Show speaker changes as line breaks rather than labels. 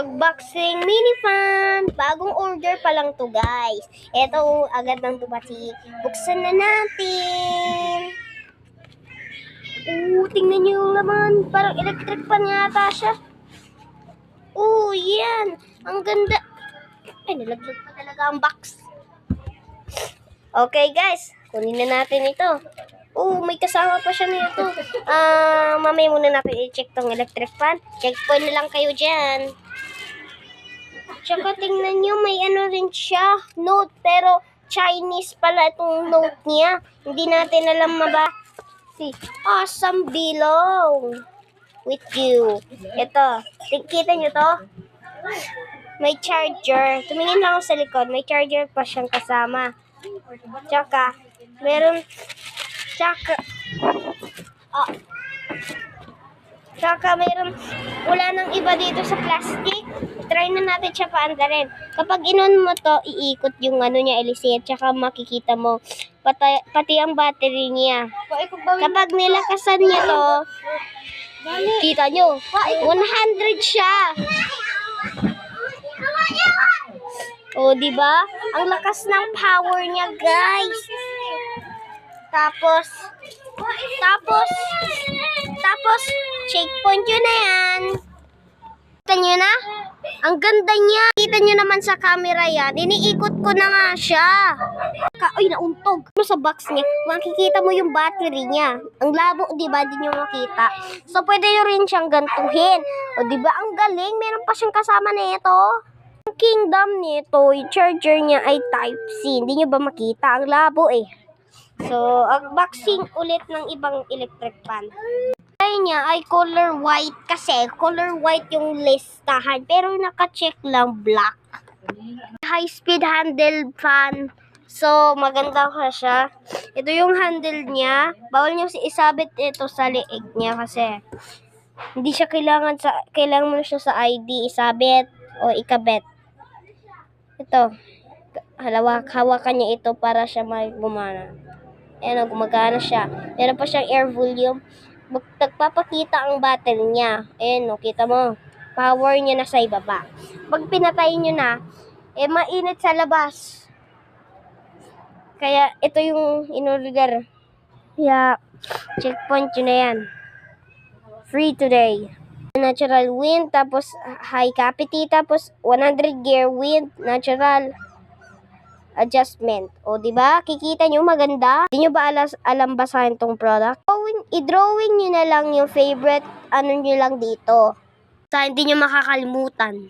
Unboxing mini fan. Bagong order pa lang to, guys. Ito, agad nang dumati. Buksan na natin. Tingnan nyo yung laman. Parang electric fan yata siya. Yan. Ang ganda. Ay, nalaglag pa talaga ang box. Okay, guys. Kunin na natin ito. May kasama pa siya nito. Mamaya muna natin i-check tong electric fan. Checkpoint na lang kayo dyan. Tsaka tingnan nyo, may ano rin siya, note, pero Chinese pala itong note niya. Hindi natin alam awesome belong with you. Ito, kita nyo to? May charger. Tumingin lang ako sa likod, may charger pa siyang kasama. Tsaka, wala nang iba dito sa plastic. Try na natin siya paandarin. Kapag inon mo to, iikot yung niya, elisir. Tsaka makikita mo, pati ang battery niya. Kapag nilakasan niya to, kita nyo, 100 siya. Diba? Ang lakas ng power niya, guys. Tapos, checkpoint yun na yan. Kita nyo na? Ang ganda niya. Kita nyo naman sa camera yan. Iniikot ko na nga siya. Nauntog. Sa box niya, makikita mo yung battery niya. Ang labo, diba? Di nyo makita. So, pwede nyo rin siyang gantuhin. Diba? Ang galing. Meron pa siyang kasama na ito. Ang kingdom nito, yung charger niya ay Type-C. Hindi nyo ba makita? Ang labo eh. So, unboxing ulit ng ibang electric fan. Niya ay color white kasi color white yung listahan pero naka-check lang black. High speed handle fan. So, maganda ka siya. Ito yung handle niya. Bawal nyo isabit ito sa leeg niya kasi hindi siya kailangan mo siya sa ID isabit o ikabit. Ito. Hawakan niya ito para siya gumana. Gumagana siya. Meron pa siyang air volume. Nagpapakita ang battery niya. Kita mo. Power niya na sa ibaba. Pag pinatay nyo na, mainit sa labas. Kaya, ito yung in-order. Kaya, checkpoint yun na yan. Free today. Natural wind, tapos high capacity, tapos 100 gear wind, natural adjustment. Diba? Kikita nyo maganda. Hindi nyo ba alam basahin tong product? I-drawing nyo na lang yung favorite nyo lang dito. Sa hindi nyo makakalimutan.